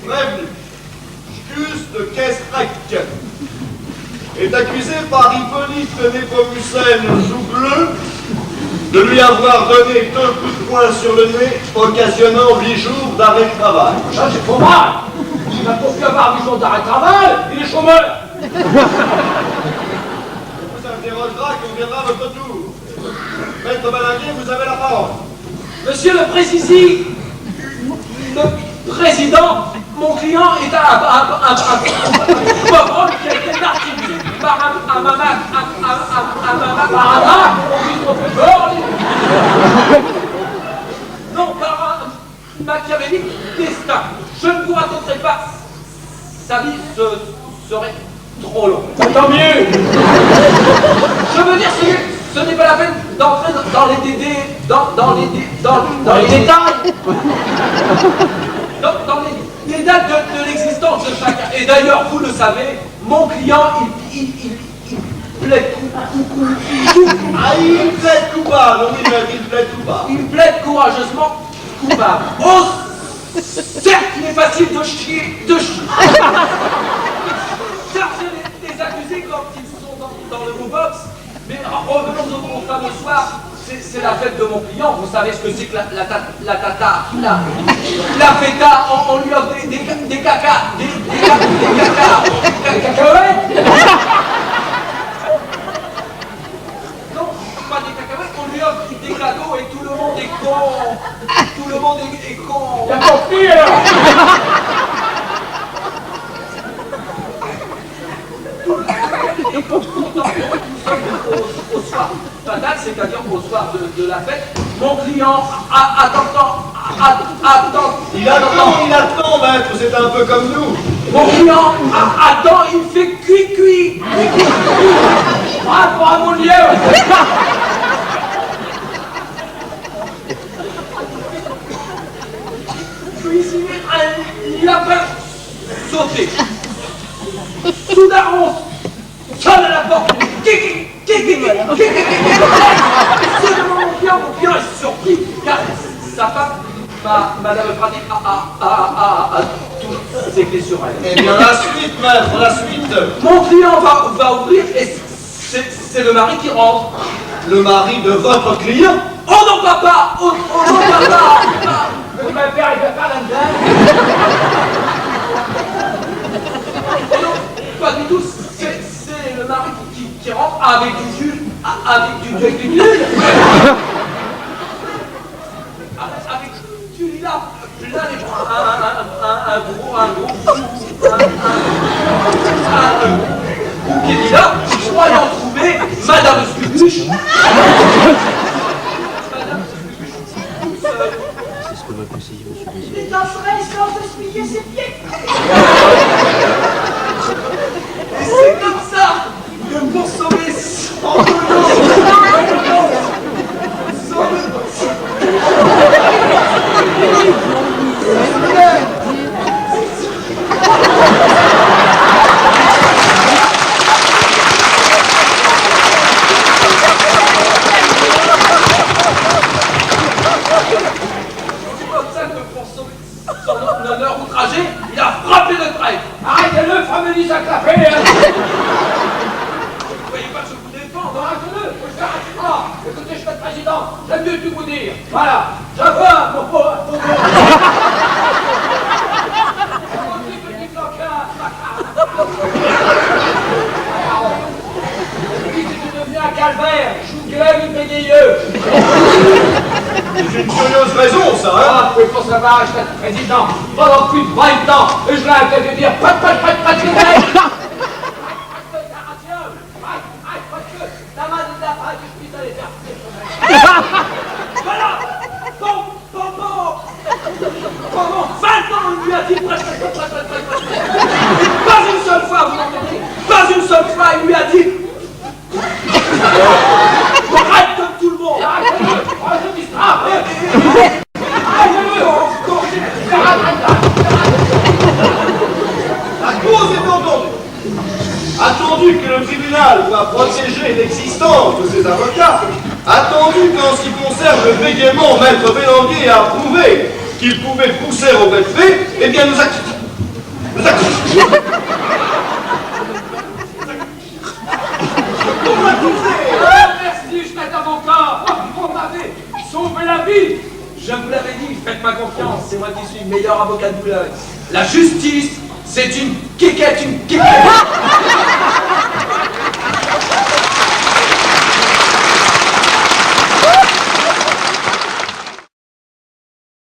Prévenu, Gus de Kestrec est accusé par Hippolyte Népomucène Jougleux de lui avoir donné 2 coups de poing sur le nez, occasionnant 8 jours d'arrêt de travail. Ça, c'est trop mal. Il n'a pas pu avoir 8 jours d'arrêt de travail, il est chômeur. On vous interrogera quand viendra votre tour. Maître Balinguier, vous avez la parole. Monsieur le président, mon client est un pauvre homme qui a été martyrisé par un non, par un machiavélique destin. Je ne vous raconterai pas. Sa vie serait trop longue. Tant mieux. Je veux dire, ce n'est pas la peine d'entrer dans les détails. Dans les détails de l'existence de chacun. Et d'ailleurs, vous le savez, mon client, il plaide Il plaide coupable, il plaide coupable. Il plaide courageusement coupable. Oh, certes, il est facile de charger les accusés quand ils sont dans le box, mais revenons au fameux soir. C'est la fête de mon client, vous savez ce que c'est que la tata, la feta, on lui offre des cacahuètes. Non, pas des cacahuètes, on lui offre des cadeaux et tout le monde est con. Tout le monde est con. T'as compris alors? Au soir fatal, c'est-à-dire au soir de la fête, mon client attend. Il attend, maître, c'est un peu comme nous. Mon client attend, il fait cuit. Ah, mon Dieu. Puis il a peur sauter. Soudain, on sonne à la porte. C'est devant mon client est surpris, car sa femme, Madame Praté, a toutes ses clés sur elle. Eh bien, la suite, maître, la suite. Mon client va ouvrir et c'est le mari qui rentre. Le mari de votre client? Oh non, papa! Oh non, papa! Ma père, il va pas là-dedans. Oh non, pas du tout, c'est le mari qui rentre avec du jus, avec du nul. Avec du lilas, plein les bras, un gros bouquet de lilas, croyant trouver Madame Scubuche. Madame Scubuche, toute seule. C'est ce que va conseiller monsieur Béziers. Il danserait sans essuyer ses pieds. Et c'est comme ça que pour sauver son honneur outragé, il a frappé le trèfle. Arrêtez-le, famille, ça clapé. Vous voyez pas que je vous défends, hein? Arrêtez-le, faut le faire rapidement. Écoutez, je suis le président, j'aime mieux tout vous dire. Voilà, je veux mon pauvre. Petit flocard. C'est devenu un calvaire, chou-gueule, bégayeux. C'est une curieuse raison, ça, hein? Ah, vous pouvez pas savoir, j'étais président pendant plus de 20 ans et je l'ai fait dire pas la main de la page, je puisse aller faire voilà! Pendant 20 ans, on lui a dit pas une seule fois, vous entendez? Pas une seule fois, il lui a dit arrête comme tout le monde! Arrête je distrais! La cause est entendue. attendu que le tribunal doit protéger l'existence de ses avocats, attendu qu'en ce qui concerne le bégaiement, maître Bélanguier a prouvé qu'il pouvait pousser au fait fait, eh bien nous acquittons. Nous acquittons. Merci, je t'aide avocat. Vous m'avez sauvé la vie. Je vous l'avais dit, faites-moi confiance, c'est moi qui suis le meilleur avocat de Boulogne. La justice, c'est une quiquette, une quiquette.